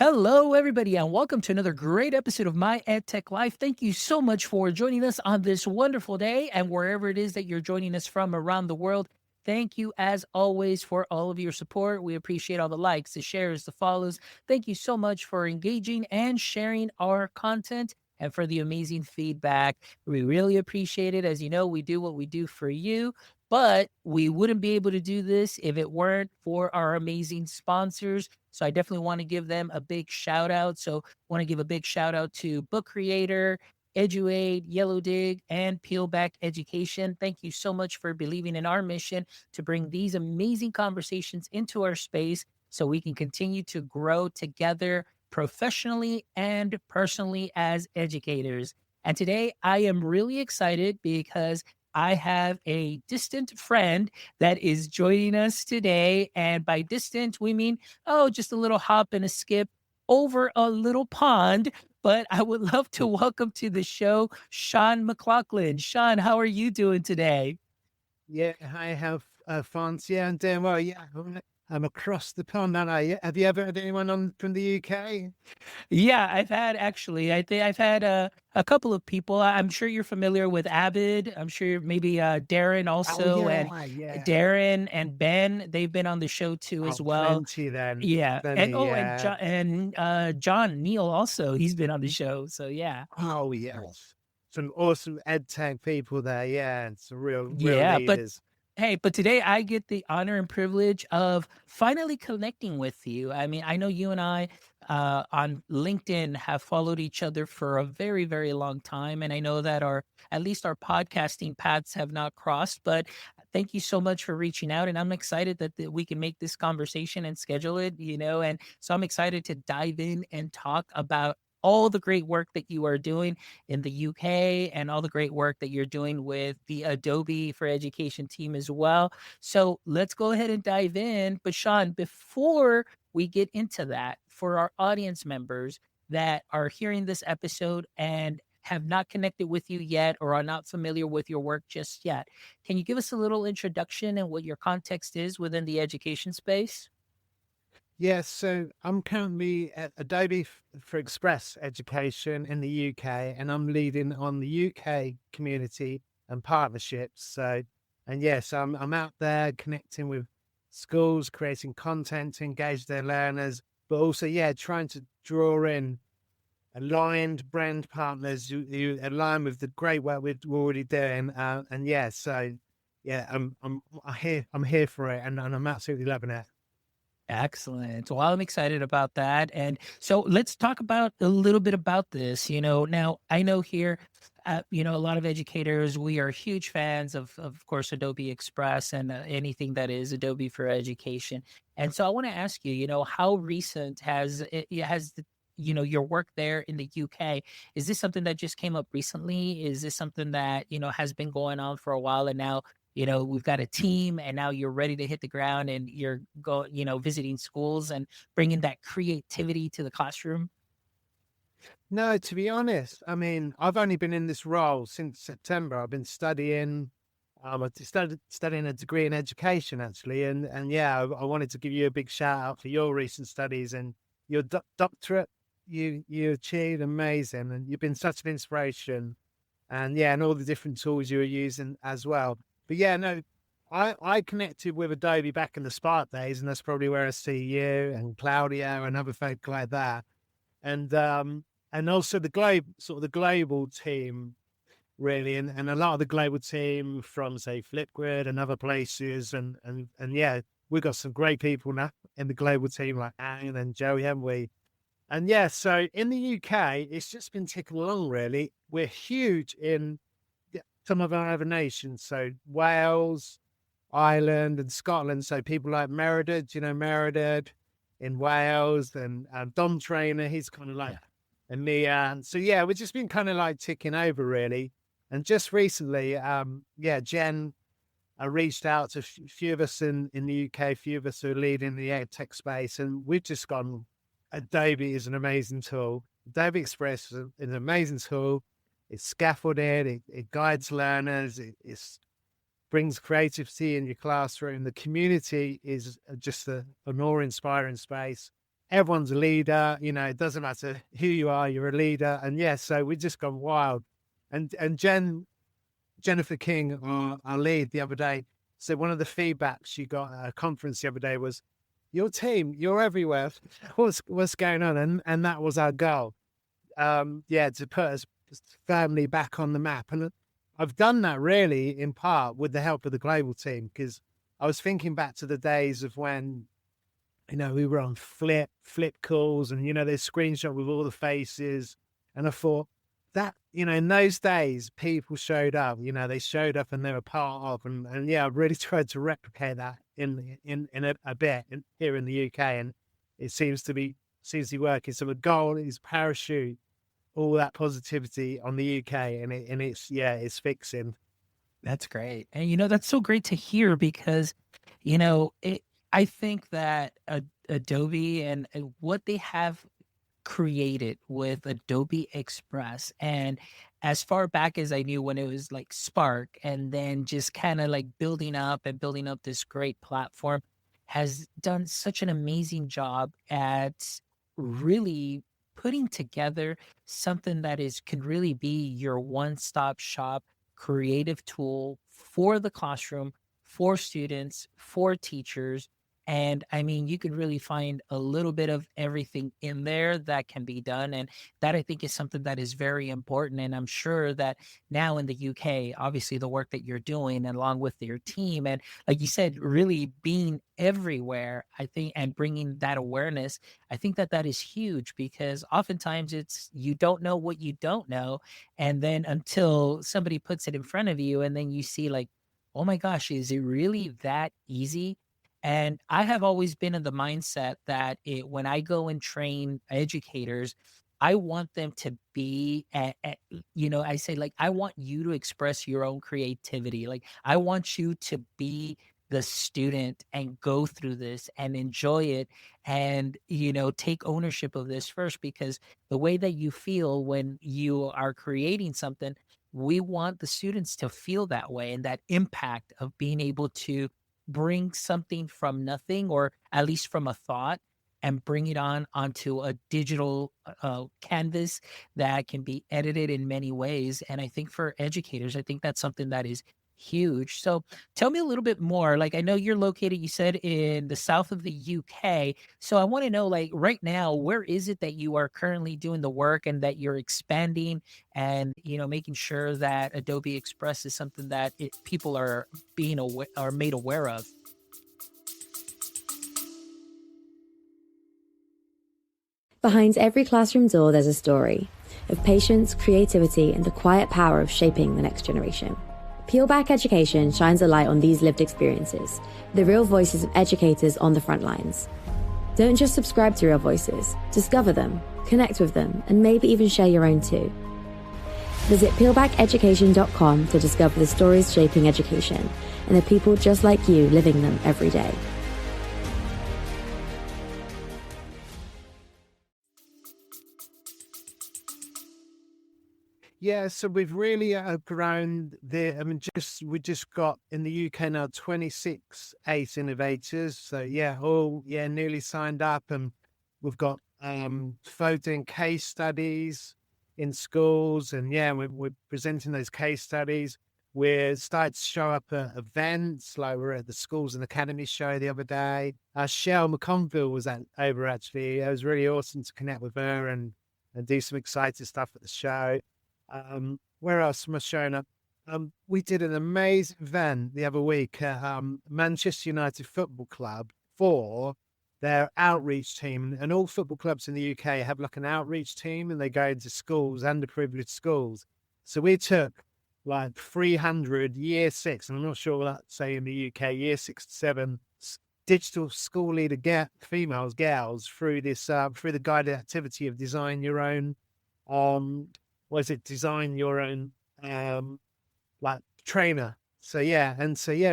Hello, everybody, and welcome to another great episode of My EdTech Life. Thank you so much for joining us on this wonderful day, and wherever it is that you're joining us from around the world. Thank you, as always, for all of your support. We appreciate all the likes, the shares, the follows. Thank you so much for engaging and sharing our content and for the amazing feedback. We really appreciate it. As you know, we do what we do for you, but we wouldn't be able to do this if it weren't for our amazing sponsors. So I definitely want to give them a big shout out. So want to give a big shout out to Book Creator, EduAid, Yellow Dig, and Peelback Education. Thank you so much for believing in our mission to bring these amazing conversations into our space so we can continue to grow together professionally and personally as educators. And today I am really excited because I have a distant friend that is joining us today. And by distant, we mean, oh, just a little hop and a skip over a little pond. But I would love to welcome to the show Sean McLaughlin. Sean, how are you doing today? Yeah, I have France. Yeah, I'm doing well. Yeah, I'm across the pond, aren't I? Yeah. Have you ever had anyone on from the UK? Yeah, I've had actually, I think I've had a couple of people. I'm sure you're familiar with Abid. I'm sure maybe Darren Oh also, and yeah, yeah. Darren and Ben. They've been on the show too Oh, as well. plenty then. Yeah, and Plenty. oh, and Yeah. John Neal also, he's been on the show, so yeah. Oh yes. Some awesome EdTech people there. Yeah, and some real Yeah, but leaders. hey, but today I get the honor and privilege of finally connecting with you. I mean, I know you and I on LinkedIn have followed each other for a very, very long time, and I know that our at least our podcasting paths have not crossed, but thank you so much for reaching out, and I'm excited that we can make this conversation and schedule it, and so I'm excited to dive in and talk about all the great work that you are doing in the UK and all the great work that you're doing with the Adobe for Education team as well. So let's go ahead and dive in. But Sean, before we get into that, for our audience members that are hearing this episode and have not connected with you yet or are not familiar with your work just yet, can you give us a little introduction and what your context is within the education space? Yes, so I'm currently at Adobe for Express Education in the UK, and I'm leading on the UK community and partnerships. So, and yes, I'm out there connecting with schools, creating content to engage their learners, but also, yeah, trying to draw in aligned brand partners who align with the great work we're already doing. And yeah, so yeah, I'm here for it, and I'm absolutely loving it. Excellent. Well, I'm excited about that. And so let's talk about a little bit about this. Now I know here, a lot of educators, we are huge fans of course, Adobe Express and anything that is Adobe for Education. And so I want to ask you, how recent your work there in the UK? Is this something that just came up recently? Is this something that, has been going on for a while and now we've got a team and now you're ready to hit the ground and you're visiting schools and bringing that creativity to the classroom? No, to be honest, I mean, I've only been in this role since September. I've been studying. I started studying a degree in education actually, and yeah, I wanted to give you a big shout out for your recent studies and your doctorate. You achieved amazing, and you've been such an inspiration. And yeah, and all the different tools you were using as well. But yeah, no, I connected with Adobe back in the Spark days, and that's probably where I see you and Claudia and other folk like that. And also the the global team really, and a lot of the global team from say Flipgrid and other places, and yeah, we've got some great people now in the global team like Anne and Joey, haven't we? And yeah, so in the UK, it's just been ticking along really. We're huge in some of our other nations, so Wales, Ireland, and Scotland. So people like Meredith, Meredith in Wales, and Dom Trainer, he's kind of like, Yeah. and me. And so, yeah, we've just been kind of like ticking over really. And just recently, yeah, Jen reached out to a few of us in the UK, a few of us who are leading the ed tech space, and we've just gone, Adobe is an amazing tool. Adobe Express is an amazing tool. It's scaffolded, it guides learners, it brings creativity in your classroom. The community is just an awe-inspiring space. everyone's a leader, it doesn't matter who you are, you're a leader. And yeah, so we just gone wild. And Jennifer King, our lead the other day, said one of the feedbacks she got at a conference the other day was, your team, you're everywhere. What's going on? And that was our goal. To put us firmly back on the map. And I've done that really in part with the help of the global team, because I was thinking back to the days of when, we were on flip calls and, there's screenshot with all the faces. And I thought that, in those days, people showed up, they showed up and they were part of, and yeah, I've really tried to replicate that in a bit here in the UK. And it seems to be working. So the goal is parachute all that positivity on the UK, and it's fixing. That's great. And that's so great to hear because, I think that Adobe and what they have created with Adobe Express, and as far back as I knew when it was like Spark, and then just kind of like building up this great platform, has done such an amazing job at really putting together something that is could really be your one-stop shop creative tool for the classroom, for students, for teachers. And I mean, you can really find a little bit of everything in there that can be done. And that I think is something that is very important. And I'm sure that now in the UK, obviously the work that you're doing and along with your team, and like you said, really being everywhere, I think, and bringing that awareness, I think that that is huge because oftentimes it's you don't know what you don't know. And then until somebody puts it in front of you, and then you see, like, oh my gosh, is it really that easy? And I have always been in the mindset that when I go and train educators, I want them to be, I say, like, I want you to express your own creativity. Like, I want you to be the student and go through this and enjoy it and, take ownership of this first, because the way that you feel when you are creating something, we want the students to feel that way and that impact of being able to bring something from nothing, or at least from a thought, and bring it onto a digital canvas that can be edited in many ways. And I think for educators, I think that's something that is huge. So tell me a little bit more. Like, I know you're located, you said, in the south of the UK. So I want to know, like, right now, where is it that you are currently doing the work and that you're expanding and, making sure that Adobe Express is something that people are being aware or made aware of? Behind every classroom door, there's a story of patience, creativity, and the quiet power of shaping the next generation. Peel Back Education shines a light on these lived experiences, the real voices of educators on the front lines. Don't just subscribe to Real Voices, discover them, connect with them, and maybe even share your own too. Visit peelbackeducation.com to discover the stories shaping education and the people just like you living them every day. Yeah, so we've really grown we just got in the UK now 26 ACE innovators. So yeah, nearly signed up, and we've got photo case studies in schools, and yeah, we're presenting those case studies. We're starting to show up at events, like we're at the Schools and Academies show the other day. Shell McConville was over actually. It was really awesome to connect with her and do some exciting stuff at the show. Where else am I showing up? We did an amazing event the other week at Manchester United Football Club for their outreach team. And all football clubs in the UK have like an outreach team, and they go into schools, underprivileged schools. So we took like 300 year six, and I'm not sure what that's say in the UK, year 6 to 7 digital school leader girls through this through the guided activity of design your own design your own like trainer. So yeah,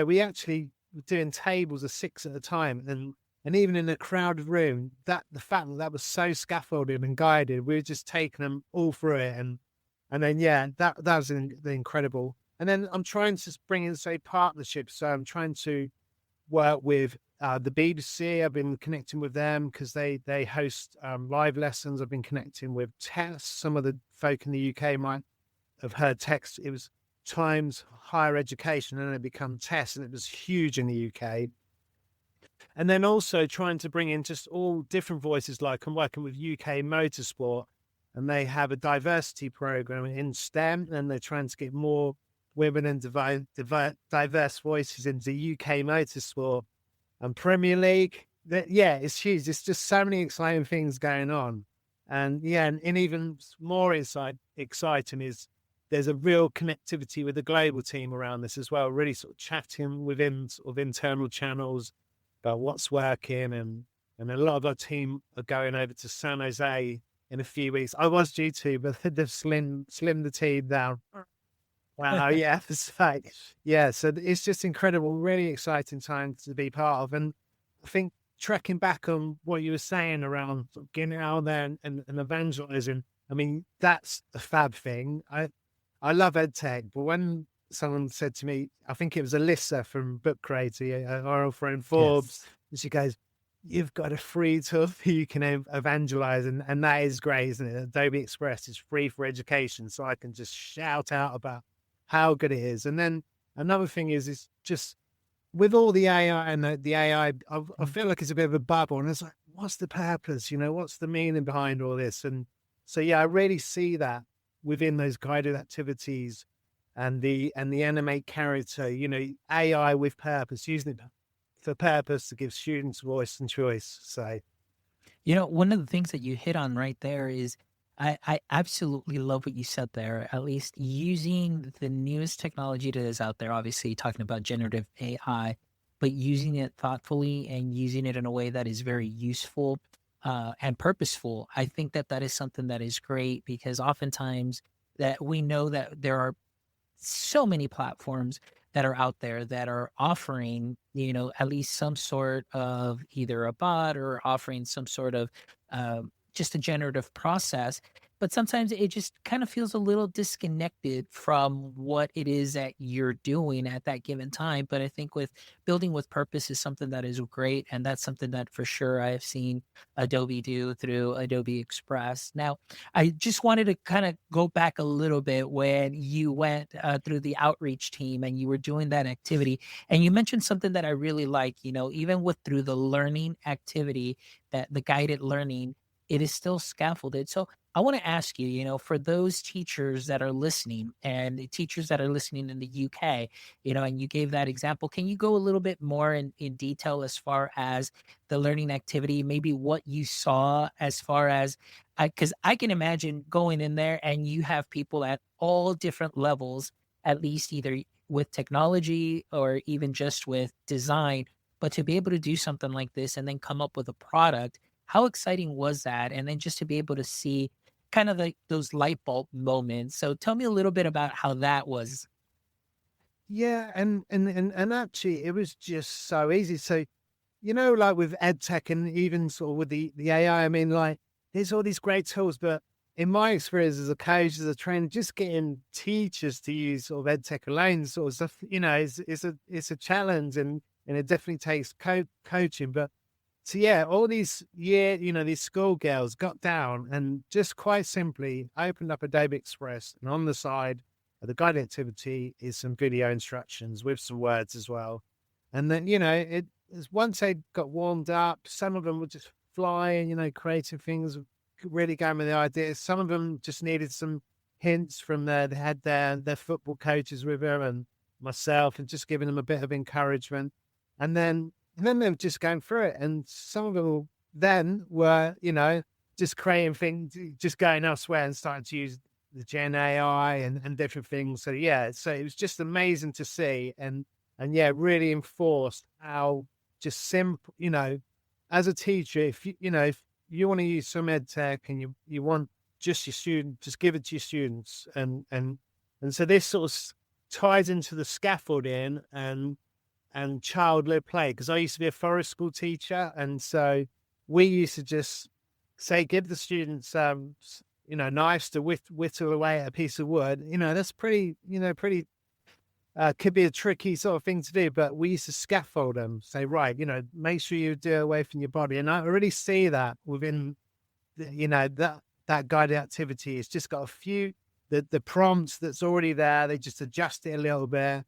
we actually were doing tables of 6 at a time, and even in a crowded room, the fact that was so scaffolded and guided, we were just taking them all through it, and then yeah, that was incredible. And then I'm trying to bring in, say, partnerships. So I'm trying to work with the BBC. I've been connecting with them because they host live lessons. I've been connecting with tests. Some of the folk in the UK might have heard text. It was Times Higher Education, and then it become tests, and it was huge in the UK. And then also trying to bring in just all different voices. Like I'm working with UK Motorsport, and they have a diversity program in STEM, and they're trying to get more women and diverse voices into UK Motorsport and Premier League. Yeah, it's huge. It's just so many exciting things going on. And yeah, and even more exciting is there's a real connectivity with the global team around this as well, really sort of chatting within sort of internal channels about what's working. And a lot of our team are going over to San Jose in a few weeks. I was due to, but they've slimmed the team down. Wow, yeah, so, yeah, so it's just incredible, really exciting time to be part of. And I think tracking back on what you were saying around sort of getting out there and evangelizing, I mean, that's a fab thing. I love EdTech, but when someone said to me, I think it was Alyssa from Book Creator, our old friend Forbes, and she goes, "You've got a free tool you can evangelize," and that is great, isn't it? Adobe Express is free for education, so I can just shout out about how good it is. And then another thing is just with all the AI and the AI, I feel like it's a bit of a bubble, and it's like, what's the purpose? What's the meaning behind all this? And so, yeah, I really see that within those guided activities and the animate character, AI with purpose, using it for purpose to give students voice and choice. So, One of the things that you hit on right there is I absolutely love what you said there, at least using the newest technology that is out there, obviously talking about generative AI, but using it thoughtfully and using it in a way that is very useful and purposeful. I think that that is something that is great because oftentimes that we know that there are so many platforms that are out there that are offering, at least some sort of either a bot or offering some sort of just a generative process. But sometimes it just kind of feels a little disconnected from what it is that you're doing at that given time. But I think with building with purpose is something that is great. And that's something that for sure I have seen Adobe do through Adobe Express. Now, I just wanted to kind of go back a little bit when you went through the outreach team and you were doing that activity. And you mentioned something that I really like, even with through the learning activity, that the guided learning, it is still scaffolded. So I want to ask you, for those teachers that are listening and the teachers that are listening in the UK, and you gave that example, can you go a little bit more in detail as far as the learning activity, maybe what you saw as far as, because I can imagine going in there and you have people at all different levels, at least either with technology or even just with design, but to be able to do something like this and then come up with a product, how exciting was that? And then just to be able to see kind of like those light bulb moments. So tell me a little bit about how that was. yeah, and actually, it was just so easy. So, like with EdTech and even sort of with the AI, I mean, like, there's all these great tools, but in my experience as a coach, as a trainer, just getting teachers to use sort of EdTech alone sort of stuff, is a challenge, and it definitely takes coaching. But so yeah, all these these schoolgirls got down and just quite simply opened up Adobe Express, and on the side of the guided activity is some video instructions with some words as well. And then, it is once they got warmed up, some of them were just flying, creating things, really going with the ideas. Some of them just needed some hints from they had their football coaches with them and myself, and just giving them a bit of encouragement. And then they were just going through it. And some of them then were, just creating things, just going elsewhere and starting to use the Gen AI and different things. So yeah, so it was just amazing to see, and yeah, really enforced how just simple, as a teacher, if if you want to use some ed tech and you want just your student, just give it to your students. And so this sort of ties into the scaffolding and child-led play, because I used to be a forest school teacher, and so we used to just say, give the students knives to whittle away at a piece of wood. That's pretty could be a tricky sort of thing to do, but we used to scaffold them. Say, right, make sure you do it away from your body. And I really see that within, that guided activity. It's just got a few, the prompts that's already there. They just adjust it a little bit,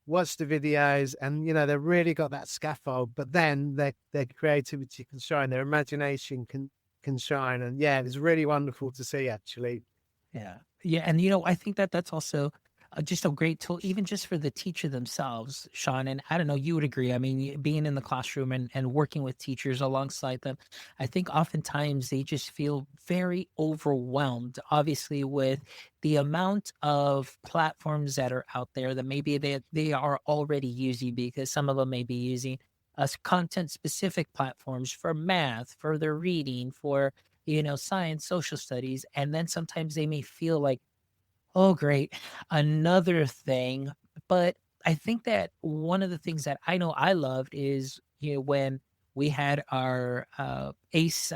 watch the videos, and, they've really got that scaffold, but then their creativity can shine, their imagination can shine. And yeah, it's really wonderful to see, actually. Yeah. Yeah. And, I think that that's also just a great tool, even just for the teacher themselves, Sean. And I don't know, you would agree. I mean, being in the classroom and working with teachers alongside them, I think oftentimes they just feel very overwhelmed, obviously, with the amount of platforms that are out there that maybe they are already using, because some of them may be using us content specific platforms for math, for their reading, for science, social studies. And then sometimes they may feel like, oh, great, another thing. But I think that one of the things that I know I loved is, when we had our ACE,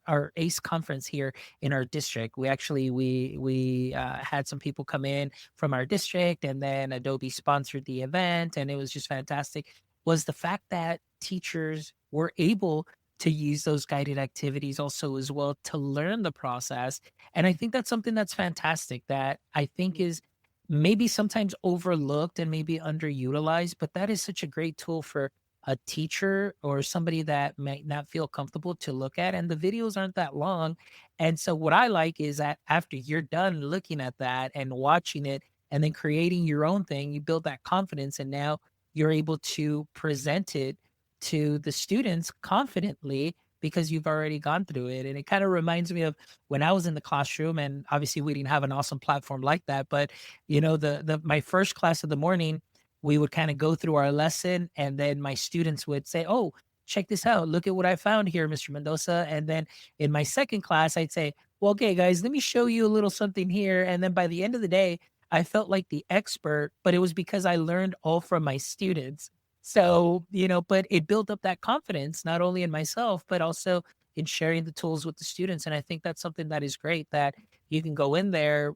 our ACE conference here in our district. We actually, we had some people come in from our district, and then Adobe sponsored the event, and it was just fantastic. Was the fact that teachers were able to use those guided activities also as well to learn the process. And I think that's something that's fantastic, that I think is maybe sometimes overlooked and maybe underutilized, but that is such a great tool for a teacher or somebody that might not feel comfortable to look at. And the videos aren't that long. And so what I like is that after you're done looking at that and watching it and then creating your own thing, you build that confidence, and now you're able to present it to the students confidently because you've already gone through it. And it kind of reminds me of when I was in the classroom, and obviously we didn't have an awesome platform like that, but the my first class of the morning, we would kind of go through our lesson, and then my students would say, "Oh, check this out. Look at what I found here, Mr. Mendoza." And then in my second class, I'd say, "Well, okay, guys, let me show you a little something here." And then by the end of the day, I felt like the expert, but it was because I learned all from my students. So, but it built up that confidence, not only in myself, but also in sharing the tools with the students. And I think that's something that is great, that you can go in there,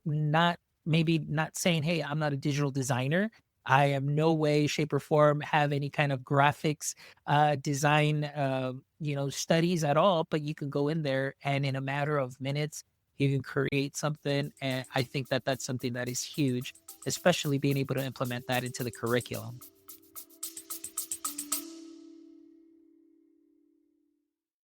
maybe not saying, "Hey, I'm not a digital designer. I am no way, shape, or form have any kind of graphics design, studies at all." But you can go in there, and in a matter of minutes, you can create something. And I think that that's something that is huge, especially being able to implement that into the curriculum.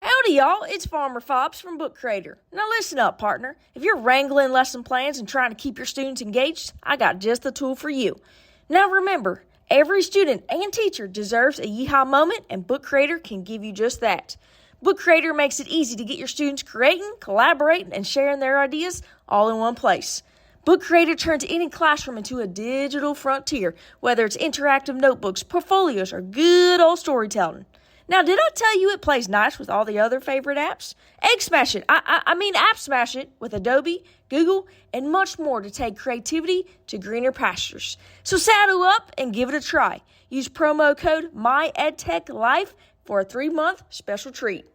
Howdy, y'all. It's Farmer Fobbs from Book Creator. Now listen up, partner. If you're wrangling lesson plans and trying to keep your students engaged, I got just the tool for you. Now remember, every student and teacher deserves a Yee-Haw moment, and Book Creator can give you just that. Book Creator makes it easy to get your students creating, collaborating, and sharing their ideas all in one place. Book Creator turns any classroom into a digital frontier, whether it's interactive notebooks, portfolios, or good old storytelling. Now, did I tell you it plays nice with all the other favorite apps? Egg smash it. I mean app smash it with Adobe, Google, and much more to take creativity to greener pastures. So saddle up and give it a try. Use promo code MyEdTechLife for a 3-month special treat.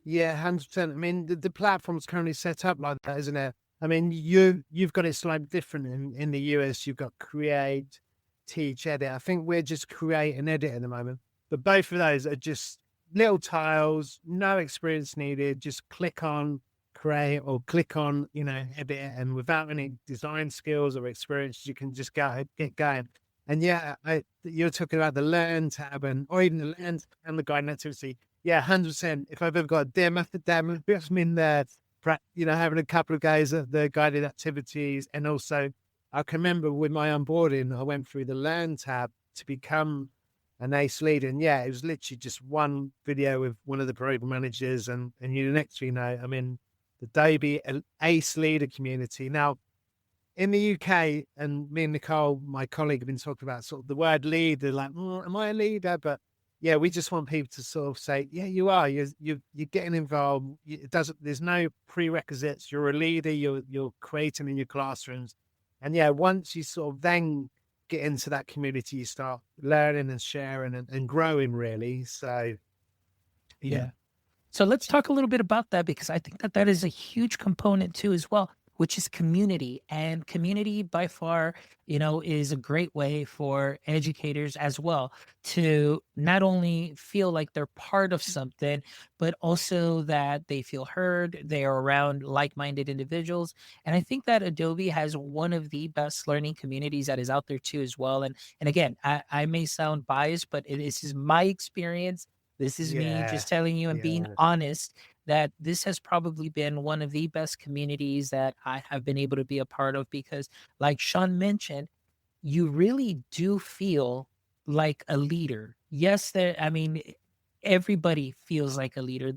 Yeah, 100%. I mean, the platform's currently set up like that, isn't it? I mean, you've got it slightly different in the US. You've got Create, Teach, Edit. I think we're just Create and Edit at the moment. But both of those are just little tiles, no experience needed. Just click on Create or click on, Edit, and without any design skills or experience, you can just get going. And yeah, you're talking about the Learn tab or even the Learn and the guided activity. Yeah, 100%. If I've ever got a demo for them, I'm in there, having a couple of goes at the guided activities. And also, I can remember with my onboarding, I went through the Learn tab to become an ACE leader. And yeah, it was literally just one video with one of the program managers. And next thing you know, I'm in the Adobe ACE leader community. Now, in the UK, and me and Nicole, my colleague, have been talking about sort of the word leader, like, am I a leader? But yeah, we just want people to sort of say, yeah, you are. You're getting involved. There's no prerequisites. You're a leader. You're creating in your classrooms. And yeah, once you sort of then get into that community, you start learning and sharing and growing, really. So, yeah. So let's talk a little bit about that, because I think that that is a huge component too as well. which is community. And community by far, is a great way for educators as well to not only feel like they're part of something, but also that they feel heard, they are around like-minded individuals. And I think that Adobe has one of the best learning communities that is out there too as well. And again, I may sound biased, but this is my experience. This is me Yeah. just telling you and being Yeah. honest that this has probably been one of the best communities that I have been able to be a part of because, like Sean mentioned, you really do feel like a leader. Yes, everybody feels like a leader.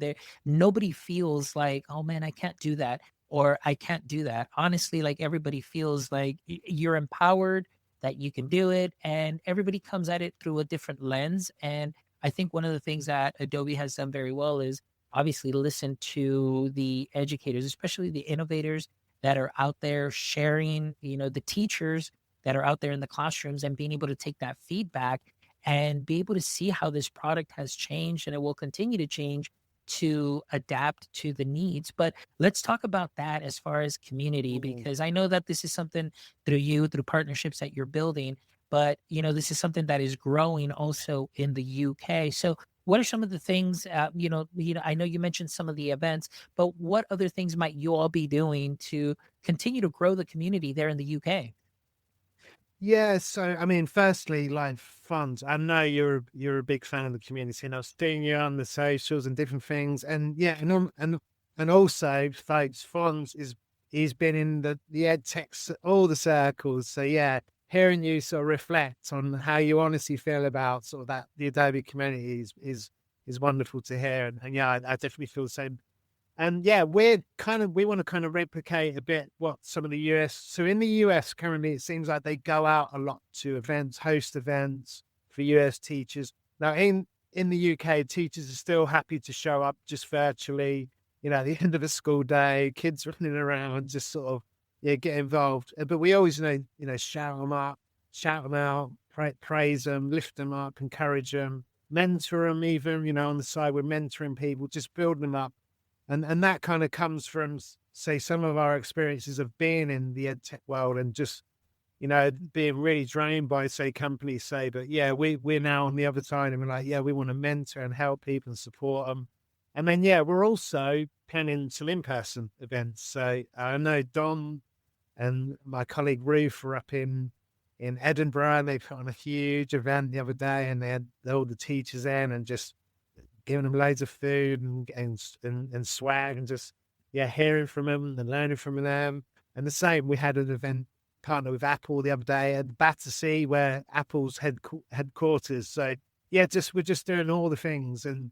Nobody feels like, oh man, I can't do that or I can't do that. Honestly, like everybody feels like you're empowered, that you can do it, and everybody comes at it through a different lens. And I think one of the things that Adobe has done very well is obviously listen to the educators, especially the innovators that are out there sharing, the teachers that are out there in the classrooms and being able to take that feedback and be able to see how this product has changed and it will continue to change to adapt to the needs. But let's talk about that as far as community, Mm. because I know that this is something through partnerships that you're building, but this is something that is growing also in the UK. So what are some of the things, I know you mentioned some of the events, but what other things might you all be doing to continue to grow the community there in the UK? Yeah, so I mean, firstly, like funds. I know you're a big fan of the community, and I've seen you on the socials and different things. And yeah, and also, folks, funds is he's been in the ed techs, all the circles. So yeah, hearing you sort of reflect on how you honestly feel about sort of that the Adobe community is wonderful to hear. And yeah, I definitely feel the same. And yeah, we want to kind of replicate a bit what some of the US. So in the US currently, it seems like they go out a lot to events, host events for US teachers. Now in the UK, teachers are still happy to show up just virtually. At the end of a school day, kids running around, just sort of get involved. But we always shout them up, shout them out, praise them, lift them up, encourage them, mentor them. Even on the side, we're mentoring people, just building them up, and that kind of comes from, say, some of our experiences of being in the ed tech world and just, being really drained by, say, companies say, but yeah, we're now on the other side and we're like, yeah, we want to mentor and help people and support them. And then, yeah, we're also planning some in-person events. So I know Don and my colleague Ruth were up in Edinburgh, and they put on a huge event the other day, and they had all the teachers in and just giving them loads of food and swag, and just hearing from them and learning from them. And the same, we had an event partner with Apple the other day at Battersea, where Apple's headquarters. So yeah, we're just doing all the things and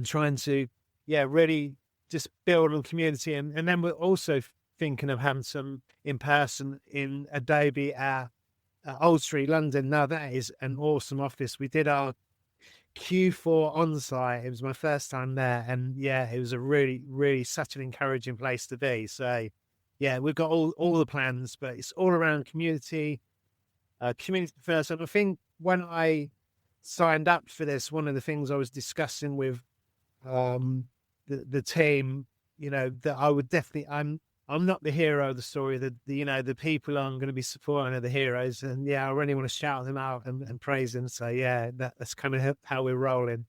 trying to really just build a community. And then we're also thinking of having some in person in Adobe at Old Street, London. Now that is an awesome office. We did our Q4 on site. It was my first time there, and yeah, it was a really, really such an encouraging place to be. So yeah, we've got all the plans, but it's all around community first. And I think when I signed up for this, one of the things I was discussing with the team, that I would definitely, I'm not the hero of the story. The people I'm going to be supporting are the heroes, and yeah, I really want to shout them out and praise them. So yeah, that's kind of how we're rolling.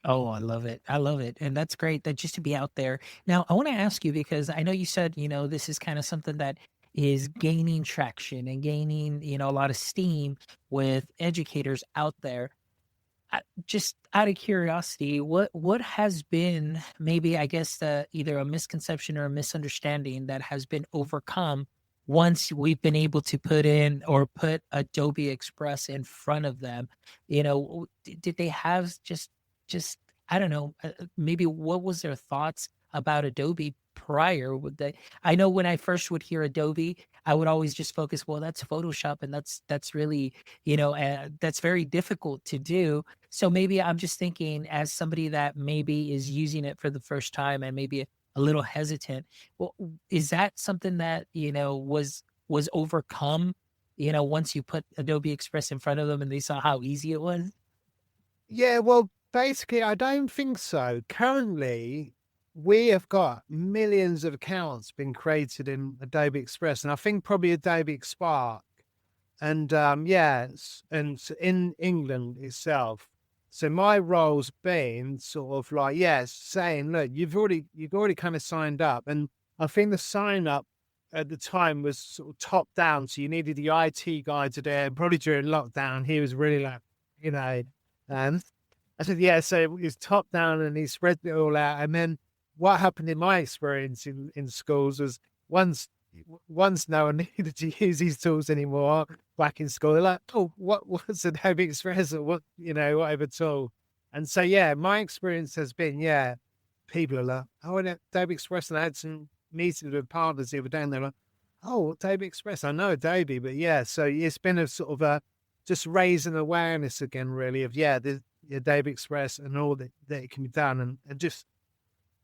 Oh, I love it. I love it. And that's great that just to be out there. Now, I want to ask you because I know you said, this is kind of something that is gaining traction and gaining, a lot of steam with educators out there. Just out of curiosity, what has been maybe, I guess, either a misconception or a misunderstanding that has been overcome once we've been able to put Adobe Express in front of them? Did they have just I don't know, maybe what was their thoughts about Adobe prior? Would they? I know when I first would hear Adobe, I would always just focus, well, that's Photoshop, and that's really that's very difficult to do. So maybe I'm just thinking, as somebody that maybe is using it for the first time and maybe a little hesitant, well, is that something that was overcome? Once you put Adobe Express in front of them and they saw how easy it was. Yeah, well, basically, I don't think so. Currently, we have got millions of accounts being created in Adobe Express, and I think probably Adobe Spark. And and in England itself. So my role's been sort of like, saying, look, you've already kind of signed up. And I think the sign up at the time was sort of top down. So you needed the IT guy to do it. Probably during lockdown, he was really like, and I said, yeah, so it was top down and he spread it all out. And then what happened in my experience in schools was once no one needed to use these tools anymore back in school, they're like, oh, what was Adobe Express or what, whatever tool. And so, my experience has been, people are like, oh, and Adobe Express, and I had some meetings with partners the other day and they're like, oh, Adobe Express, I know Adobe, but so it's been a sort of a just raising awareness again, really, of, the Adobe Express and all that it can be done.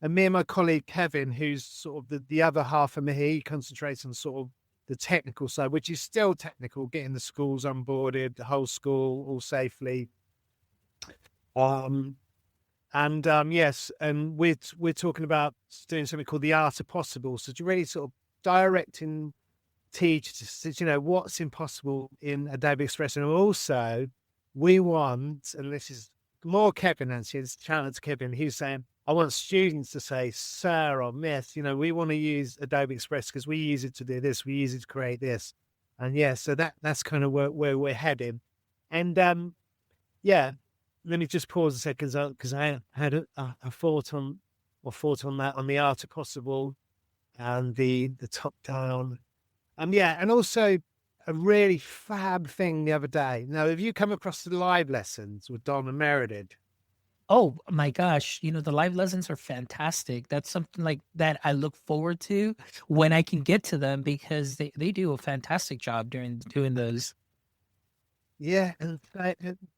And me and my colleague Kevin, who's sort of the other half of me, he concentrates on sort of the technical side, which is still technical, getting the schools onboarded, the whole school all safely. Yes, and we're talking about doing something called the art of possible. So to really sort of directing teachers to, what's impossible in Adobe Express. And also we want, and this is more Kevin, actually, it's challenge Kevin, he's saying, I want students to say, sir or miss, we want to use Adobe Express because we use it to do this, we use it to create this. And so that's kind of where we're heading. And let me just pause a second because I had a thought on that, on the art of possible and the top down. And also a really fab thing the other day. Now, have you come across the live lessons with Don and Meredith? Oh my gosh, the live lessons are fantastic. That's something like that I look forward to when I can get to them because they do a fantastic job during doing those. Yeah, and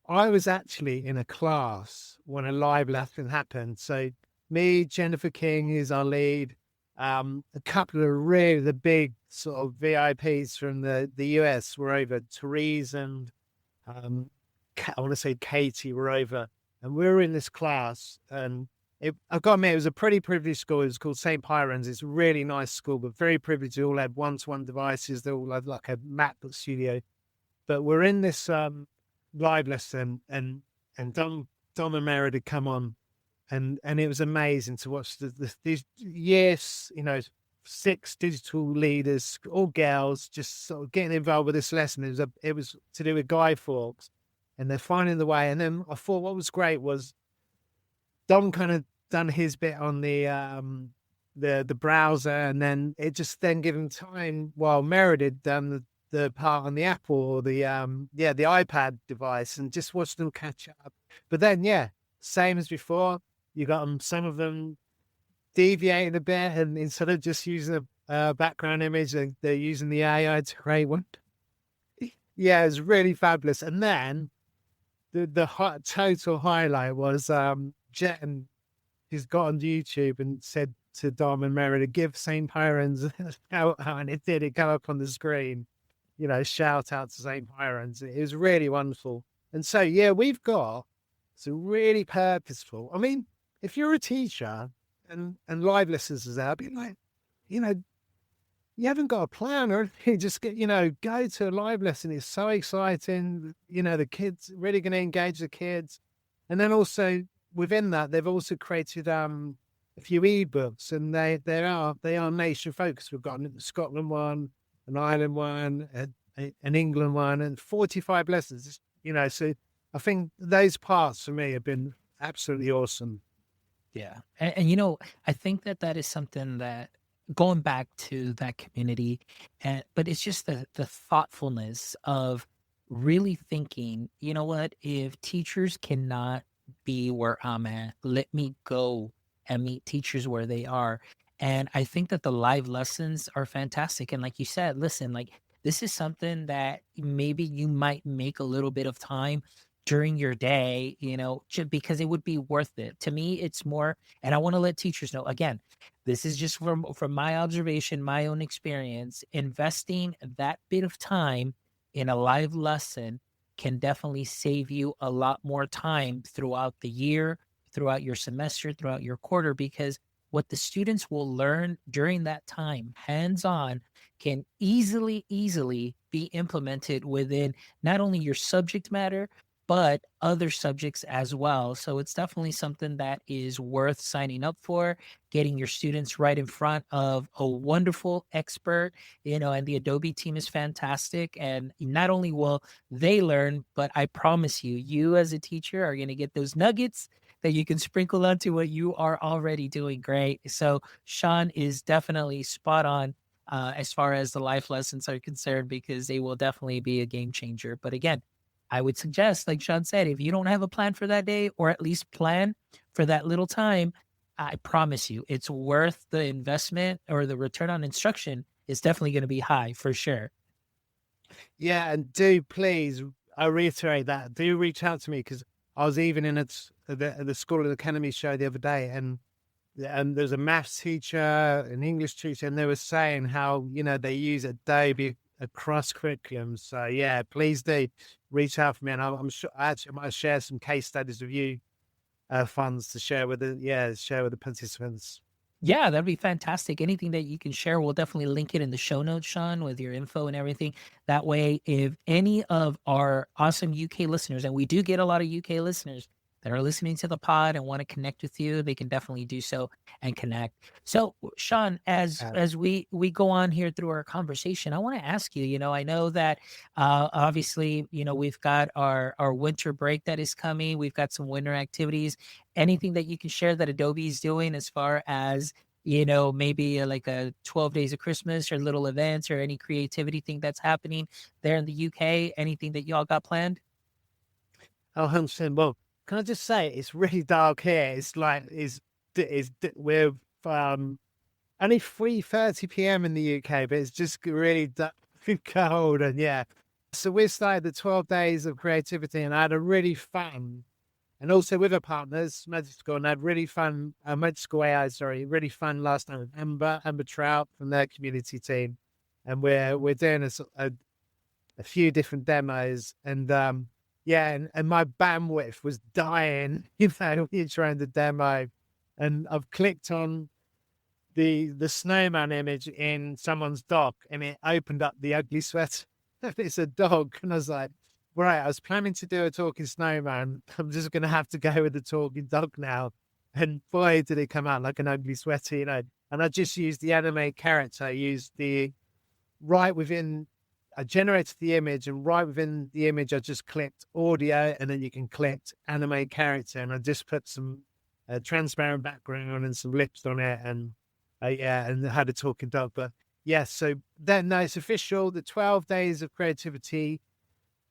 I was actually in a class when a live lesson happened. So me, Jennifer King, who's our lead, a couple of really the big sort of VIPs from the US were over. Therese and I want to say Katie were over. And we were in this class, and I've got to admit, it was a pretty privileged school. It was called St. Pyron's. It's a really nice school, but very privileged. They all had one-to-one devices. They all had like a MacBook studio. But we're in this live lesson, and Don and Meredith had come on, and it was amazing to watch these 6 digital leaders, all girls, just sort of getting involved with this lesson. It was to do with Guy Fawkes. And they're finding the way. And then I thought what was great was Dom kind of done his bit on the browser, and then it just then gave him time while Meredith done the part on the Apple or the iPad device, and just watched them catch up. But then same as before, you got them. Some of them deviating a bit, and instead of just using a background image, they're using the AI to create one. Yeah, it's really fabulous. And then the total highlight was Jet, and he's got on YouTube and said to Dom and Mary to give St. Pyron's out, and it did. It came up on the screen, shout out to St. Pyron's. It was really wonderful. And so, we've got some really purposeful. I mean, if you're a teacher and live lessons is out, be like, you haven't got a plan or anything. Just get, go to a live lesson. It's so exciting. The kids really going to engage the kids. And then also within that, they've also created a few ebooks, and they are nation focused. We've got a Scotland one, an Ireland one, an England one, and 45 lessons. So I think those parts for me have been absolutely awesome. Yeah. And I think that is something that going back to that community, but it's just the thoughtfulness of really thinking, what, if teachers cannot be where I'm at, let me go and meet teachers where they are. And I think that the live lessons are fantastic. And like you said, listen, like this is something that maybe you might make a little bit of time during your day, just because it would be worth it. To me, it's more, and I want to let teachers know, again, this is just from my observation, my own experience, investing that bit of time in a live lesson can definitely save you a lot more time throughout the year, throughout your semester, throughout your quarter, because what the students will learn during that time, hands on, can easily be implemented within not only your subject matter, but other subjects as well. So it's definitely something that is worth signing up for, getting your students right in front of a wonderful expert, and the Adobe team is fantastic. And not only will they learn, but I promise you, you as a teacher are going to get those nuggets that you can sprinkle onto what you are already doing great. So Sean is definitely spot on as far as the life lessons are concerned, because they will definitely be a game changer. But again, I would suggest, like Sean said, if you don't have a plan for that day, or at least plan for that little time, I promise you it's worth the investment, or the return on instruction is definitely going to be high for sure. Yeah, and do please, I reiterate that, do reach out to me, because I was even in the School of the Academy show the other day, and there's a maths teacher, an English teacher, and they were saying how, they use Adobe across curriculum. So yeah, please do reach out for me, and I'm sure I actually might share some case studies with you, funds to share with the participants. Yeah, that'd be fantastic. Anything that you can share, we'll definitely link it in the show notes, Sean, with your info and everything. That way, if any of our awesome UK listeners, and we do get a lot of UK listeners that are listening to the pod and want to connect with you, they can definitely do so and connect. So, Sean, as Uh, as we go on here through our conversation, I want to ask you. I know that obviously, we've got our winter break that is coming. We've got some winter activities. Anything that you can share that Adobe is doing as far as maybe like a 12 days of Christmas, or little events, or any creativity thing that's happening there in the UK? Anything that y'all got planned? Oh, 100%. Well, can I just say it's really dark here. It's like we're um only 3:30 p.m. in the UK, but it's just really cold, and yeah. So we started the 12 days of creativity, and I had a really fun, and also with our partners, Magic School, and I had really fun, Magic School AI, sorry, really fun last time with Amber Trout from their community team, and we're doing a few different demos, and yeah, and my bandwidth was dying, you're trying the demo, and I've clicked on the snowman image in someone's dock, and it opened up the ugly sweater. It's a dog, and I was like, right, I was planning to do a talking snowman. I'm just gonna have to go with the talking dog now. And boy, did it come out like an ugly sweater, And I just used the anime character. I used right within, I generated the image, and right within the image, I just clicked audio, and then you can click anime character, and I just put some transparent background and some lips on it, and yeah, and had a talking dog. But yeah, so then no, it's official. The 12 days of creativity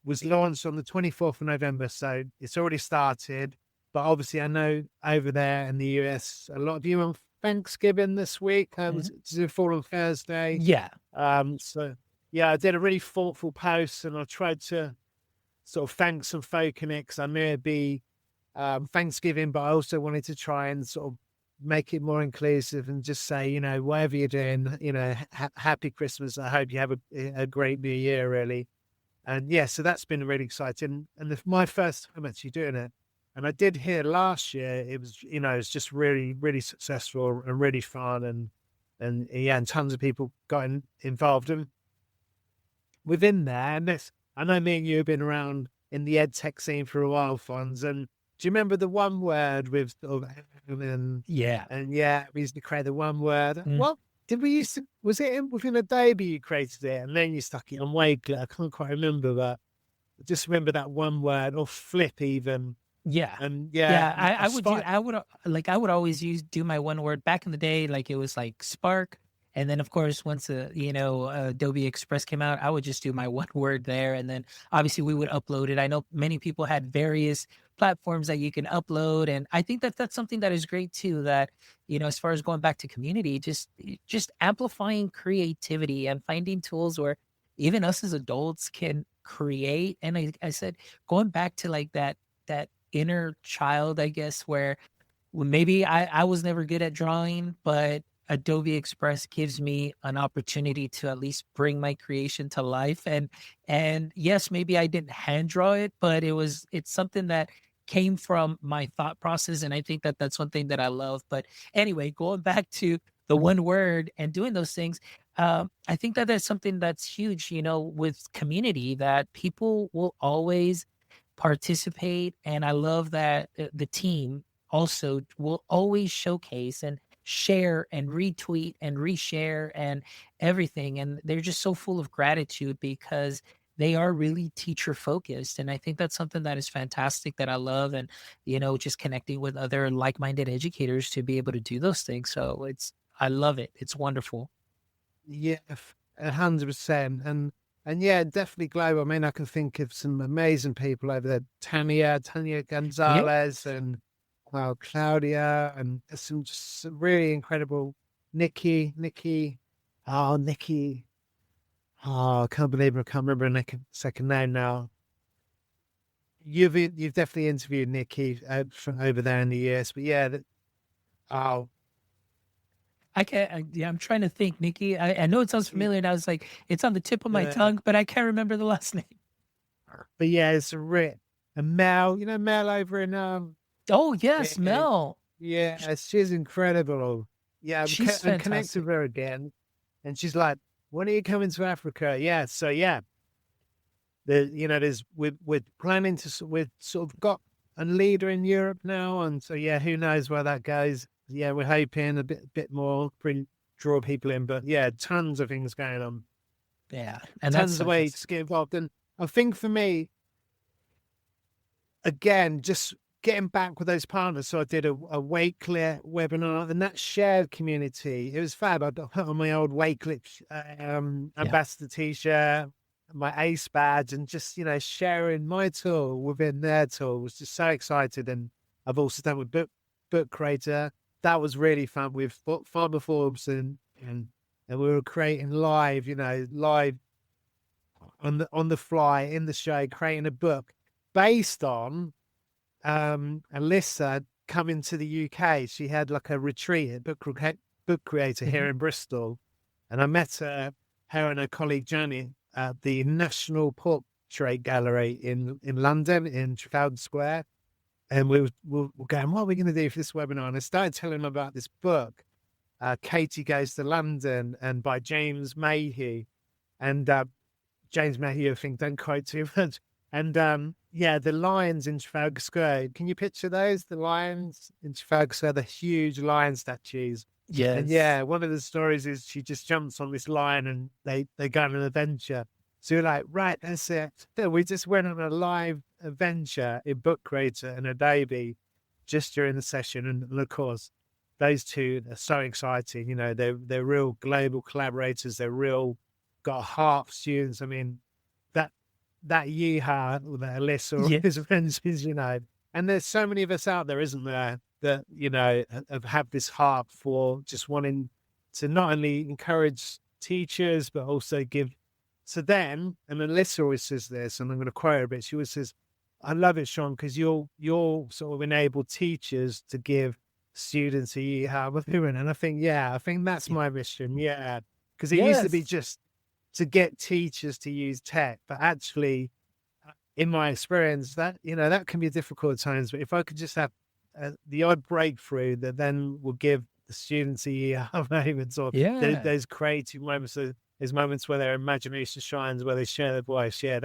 was launched on the 24th of November, so it's already started. But obviously, I know over there in the US, a lot of you on Thanksgiving this week. Mhm. Does it fall on Thursday? Yeah. So yeah, I did a really thoughtful post, and I tried to sort of thank some folk in it, because I knew it'd be Thanksgiving, but I also wanted to try and sort of make it more inclusive, and just say, whatever you're doing, happy Christmas. I hope you have a great new year, really. And yeah, so that's been really exciting. And my first time actually doing it. And I did hear last year, it was, it's just really, really successful and really fun. And yeah, and tons of people got involved. And within there, and this, I know me and you have been around in the EdTech scene for a while, Fonz. And do you remember the one word with sort of, Yeah. and yeah, we used to create the one word. Mm. What did we used to? Was it within Adobe you created it, and then you stuck it on Wakelet? I can't quite remember, but I just remember that one word, or flip even. Yeah. And yeah, Yeah, and I would I would always do my one word back in the day. Like, it was like Spark. And then of course, once Adobe Express came out, I would just do my one word there. And then obviously we would upload it. I know many people had various platforms that you can upload. And I think that that's something that is great too, that, as far as going back to community, just amplifying creativity and finding tools where even us as adults can create. And I said, going back to like that inner child, I guess, where maybe I was never good at drawing, but Adobe Express gives me an opportunity to at least bring my creation to life. And yes, maybe I didn't hand draw it, but it's something that came from my thought process. And I think that that's one thing that I love. But anyway, going back to the one word and doing those things, I think that that's something that's huge, with community, that people will always participate. And I love that the team also will always showcase and share and retweet and reshare and everything. And they're just so full of gratitude because they are really teacher focused. And I think that's something that is fantastic that I love. And, just connecting with other like minded educators to be able to do those things. So I love it. It's wonderful. Yeah, 100%. And yeah, definitely global. I mean, I can think of some amazing people over there. Tanya Yeah. Gonzalez, and Claudia, and there's some really incredible Nikki. Oh, I can't believe I can't remember her second name now. You've definitely interviewed Nikki from over there in the US, but yeah, oh I can't, yeah, I'm trying to think, Nikki. I know it sounds y- familiar. And I was like, it's on the tip of my yeah, tongue, but I can't remember the last name. but yeah, it's a rip. And Mel, Mel over in Oh, yes, yeah, Mel. Sh- yeah, she's incredible. Yeah, She's I'm connected fantastic. with her again, and she's like, "When are you coming to Africa?" Yeah, so yeah, there's we're planning to we've sort of got a leader in Europe now, and so yeah, who knows where that goes? Yeah, we're hoping a bit more, bring draw people in, but yeah, tons of things going on, Yeah. And that's tons of ways fantastic. to get involved, and I think for me, again, just getting back with those partners. So I did a Wakelet webinar, and that shared community. It was fab. I put on my old Wakelet Yeah. ambassador t-shirt, my ACE badge, and just sharing my tool within their tool was just so excited. And I've also done with book creator. That was really fun with Farmer Forbes, and we were creating live on the fly in the show, creating a book based on Alyssa coming to the UK. She had like a retreat at Book Creator Mhm. here in Bristol, and I met her and her colleague Jenny at the National Portrait Gallery in London in Trafalgar Square. And we were going, what are we going to do for this webinar? And I started telling them about this book, Katie Goes to London, and by James Mayhew. And James Mayhew, I think, don't quote too much. And yeah, the lions in Trafalgar Square. Can you picture those? The lions in Trafalgar Square, the huge lion statues. And Yes. yeah, one of the stories is she just jumps on this lion and they go on an adventure. So you're like, right, that's it. So we just went on a live adventure in Book Creator and Adobe just during the session. And of course, those two are so exciting. They're real global collaborators. They're real got heart for students. I mean, that that Yee-Haw or that Alyssa or his Yes. friends is, and there's so many of us out there, isn't there, that, have this heart for just wanting to not only encourage teachers, but also give to them. And Alyssa always says this, and I'm going to quote her a bit. She always says, I love it, Sean, because you'll sort of enable teachers to give students a Yee-Haw with doing. And I think that's Yeah. my mission. Yeah. Because it used to be Yes. just to get teachers to use tech, but actually, in my experience, that can be difficult at times. But if I could just have the odd breakthrough that then will give the students a moments, or Yeah. those creative moments, those moments where their imagination shines, where they share their voice. Yeah,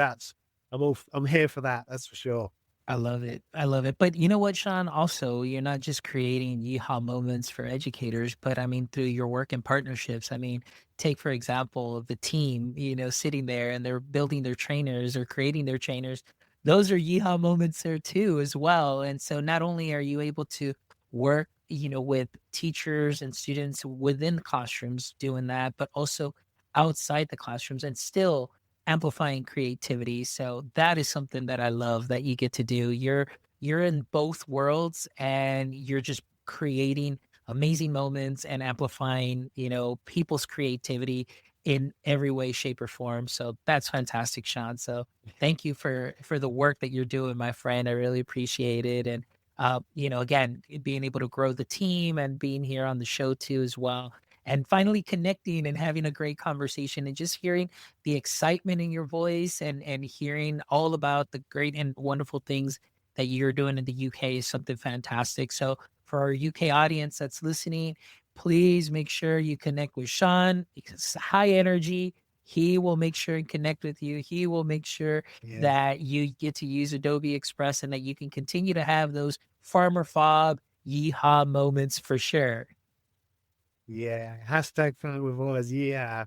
I'm here for that. That's for sure. I love it. I love it. But you know what, Sean? Also, you're not just creating yeehaw moments for educators, but I mean, through your work and partnerships. I mean, take, for example, the team, sitting there and they're building their trainers or creating their trainers. Those are yeehaw moments there too, as well. And so not only are you able to work, with teachers and students within the classrooms doing that, but also outside the classrooms and still amplifying creativity. So that is something that I love that you get to do. You're in both worlds and you're just creating amazing moments and amplifying, people's creativity in every way, shape, or form. So that's fantastic, Sean. So thank you for the work that you're doing, my friend. I really appreciate it. And again, being able to grow the team and being here on the show too as well. And finally connecting and having a great conversation and just hearing the excitement in your voice and hearing all about the great and wonderful things that you're doing in the UK is something fantastic. So for our UK audience that's listening, please make sure you connect with Sean because high energy. He will make sure and connect with you. He will make sure Yeah. that you get to use Adobe Express and that you can continue to have those Farmer Fob Yee-Haw moments for sure. Yeah. Hashtag fun with us. Yeah.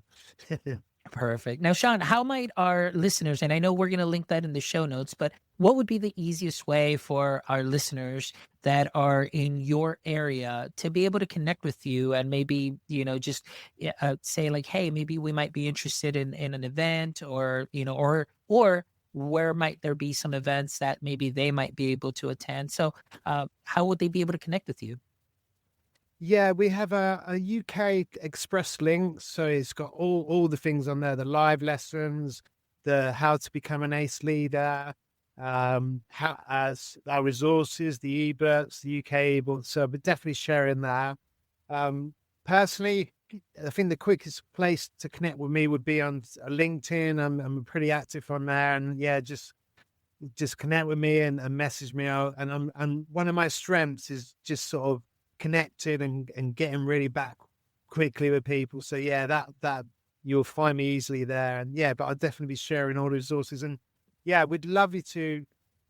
Perfect. Now, Sean, how might our listeners, and I know we're going to link that in the show notes, but what would be the easiest way for our listeners that are in your area to be able to connect with you and maybe, just say like, hey, maybe we might be interested in an event or, or where might there be some events that maybe they might be able to attend? So how would they be able to connect with you? Yeah, we have a UK Express link, so it's got all the things on there: the live lessons, the how to become an ACE leader, how as our resources, the ebooks, the UK ebooks. So we're definitely sharing that. Um, Personally, I think the quickest place to connect with me would be on LinkedIn. I'm pretty active on there, and yeah, just connect with me and message me out. And one of my strengths is just sort of connected and getting really back quickly with people. So yeah, that you'll find me easily there. And yeah, but I'll definitely be sharing all the resources. And yeah, we'd love you to,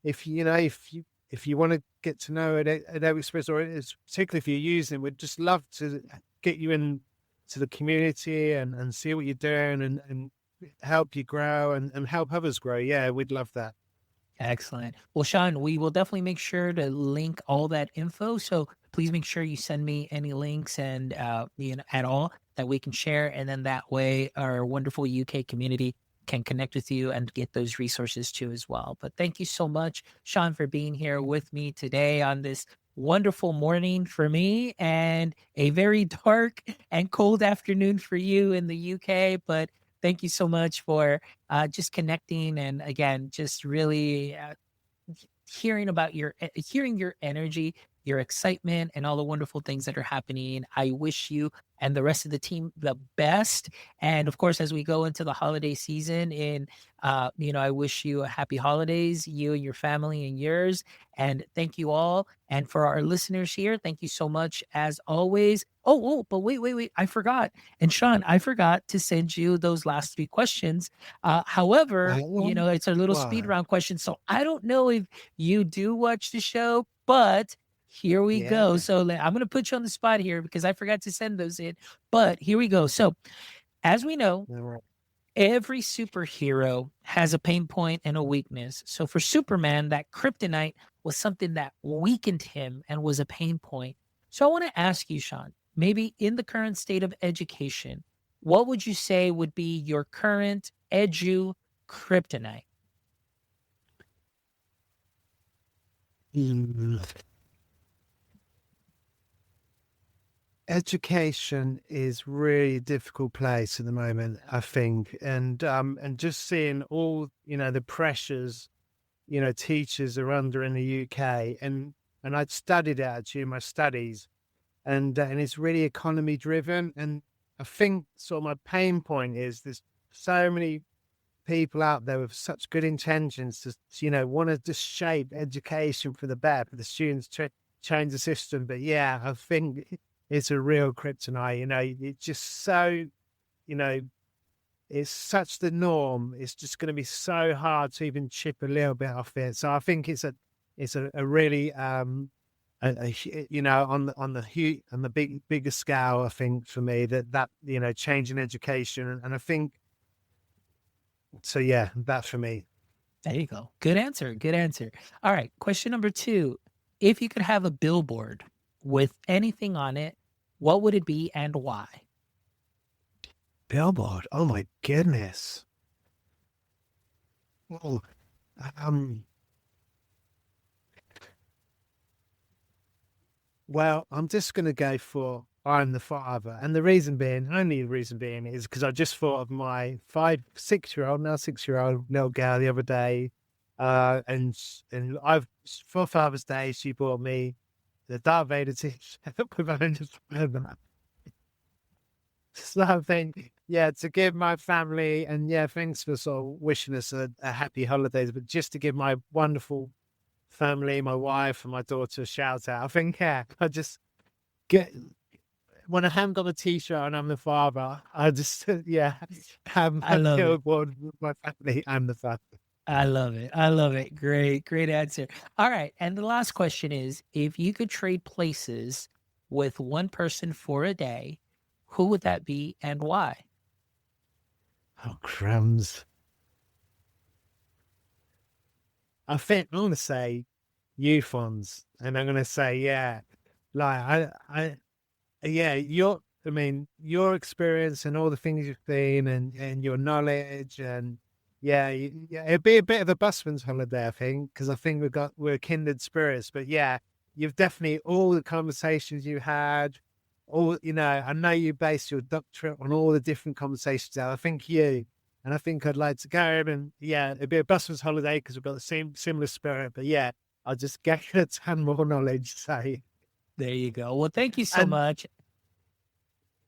if you want to get to know Adobe Express, or it's particularly if you're using it, we'd just love to get you in to the community and see what you're doing and help you grow and help others grow. Yeah, we'd love that. Excellent. Well, Sean, we will definitely make sure to link all that info. So please make sure you send me any links and at all that we can share, and then that way our wonderful UK community can connect with you and get those resources too as well. But thank you so much, Sean, for being here with me today on this wonderful morning for me and a very dark and cold afternoon for you in the UK. But thank you so much for just connecting and again, just really hearing your energy, your excitement, and all the wonderful things that are happening. I wish you and the rest of the team the best. And of course, as we go into the holiday season, I wish you a happy holidays, you and your family and yours. And thank you all. And for our listeners here, thank you so much as always. But wait. I forgot. And Sean, I forgot to send you those last three questions. However, it's a little speed Wow. round question. So I don't know if you do watch the show, but here we go. Yeah. So I'm going to put you on the spot here because I forgot to send those in. But here we go. So as we know, All right. every superhero has a pain point and a weakness. So for Superman, that kryptonite was something that weakened him and was a pain point. So I want to ask you, Sean, maybe in the current state of education, what would you say would be your current kryptonite? Mm. Education is really a difficult place at the moment, I think, and just seeing all the pressures teachers are under in the UK, and I'd studied it actually in my studies, and it's really economy driven, and I think sort of my pain point is there's so many people out there with such good intentions to want to just shape education for the better for the students to change the system. But yeah, I think it's a real kryptonite. It's just so you know it's such the norm. It's just going to be so hard to even chip a little bit off it. So I think it's a really on the bigger scale. I think for me that change in education, and I think so. Yeah, that for me. There you go. Good answer. Good answer. All right. Question number 2. If you could have a billboard with anything on it, what would it be and why? Billboard. Oh my goodness. Oh, um. Well, I'm just going to go for I'm the father. And only the reason being is because I just thought of my 6-year-old, now 6-year-old little girl the other day. And for Father's Day, she bought me the Darth Vader t-shirt with a so I think, yeah, to give my family, and yeah, thanks for sort of wishing us a happy holidays, but just to give my wonderful family, my wife and my daughter a shout out. I think, yeah, I just get, when I haven't got the t-shirt and I'm the father, I just, yeah, have I my love it. billboard with my family. I'm the father. I love it. I love it. Great, great answer. All right. And the last question is, if you could trade places with one person for a day, who would that be and why? Oh, crumbs. I think I'm going to say youth ones. And I'm going to say, yeah, like, yeah, your experience and all the things you've seen and your knowledge and yeah, yeah, it'd be a bit of a busman's holiday, I think, because I think we're kindred spirits. But yeah, you've definitely all the conversations you had, all I know you base your doctorate on all the different conversations. I think and I think I'd like to go and yeah, it'd be a busman's holiday because we've got the same similar spirit. But yeah, I'll just get a ton more knowledge. So There you go. Well, thank you so and much.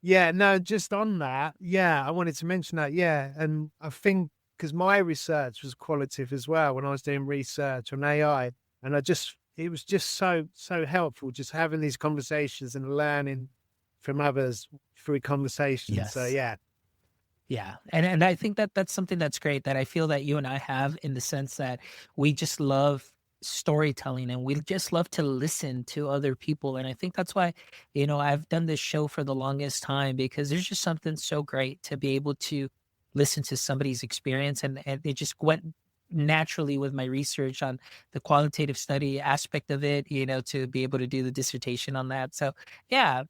yeah, no, just on that, yeah, I wanted to mention that, yeah, and I think because my research was qualitative as well when I was doing research on AI, and it was just so helpful just having these conversations and learning from others through conversations. So Yes. yeah, Yeah. And I think that that's something that's great that I feel that you and I have in the sense that we just love storytelling and we just love to listen to other people. And I think that's why, I've done this show for the longest time because there's just something so great to be able to listen to somebody's experience and it just went naturally with my research on the qualitative study aspect of it, to be able to do the dissertation on that. So yeah,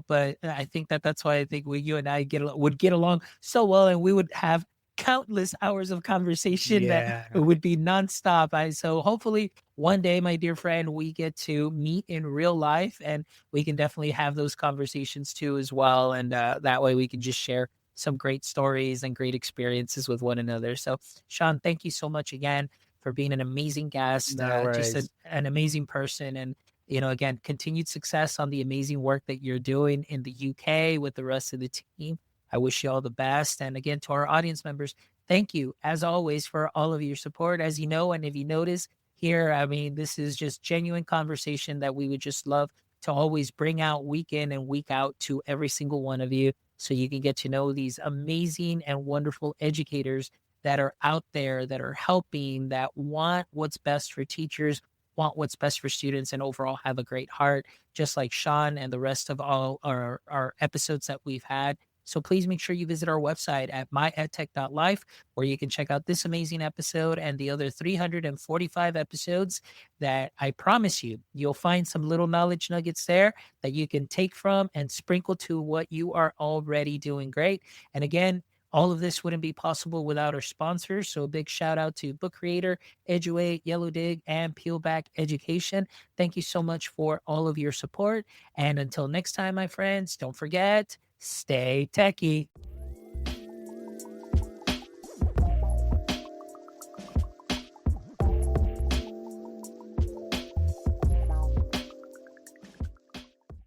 but I think that that's why I think you and I would get along so well, and we would have countless hours of conversation that yeah, would be nonstop. So hopefully one day, my dear friend, we get to meet in real life, and we can definitely have those conversations too as well. And that way, we can just share some great stories and great experiences with one another. So, Sean, thank you so much again for being an amazing guest, no just worries. an amazing person, and again, continued success on the amazing work that you're doing in the UK with the rest of the team. I wish you all the best. And again, to our audience members, thank you as always for all of your support. As you know, and if you notice here, I mean, this is just genuine conversation that we would just love to always bring out week in and week out to every single one of you so you can get to know these amazing and wonderful educators that are out there that are helping, that want what's best for teachers, want what's best for students, and overall have a great heart, just like Sean and the rest of all our episodes that we've had. So please make sure you visit our website at myedtech.life, where you can check out this amazing episode and the other 345 episodes that I promise you'll find some little knowledge nuggets there that you can take from and sprinkle to what you are already doing great. And again, all of this wouldn't be possible without our sponsors. So a big shout out to Book Creator, Eduate, Yellow Dig, and Peelback Education. Thank you so much for all of your support. And until next time, my friends, don't forget, stay techie.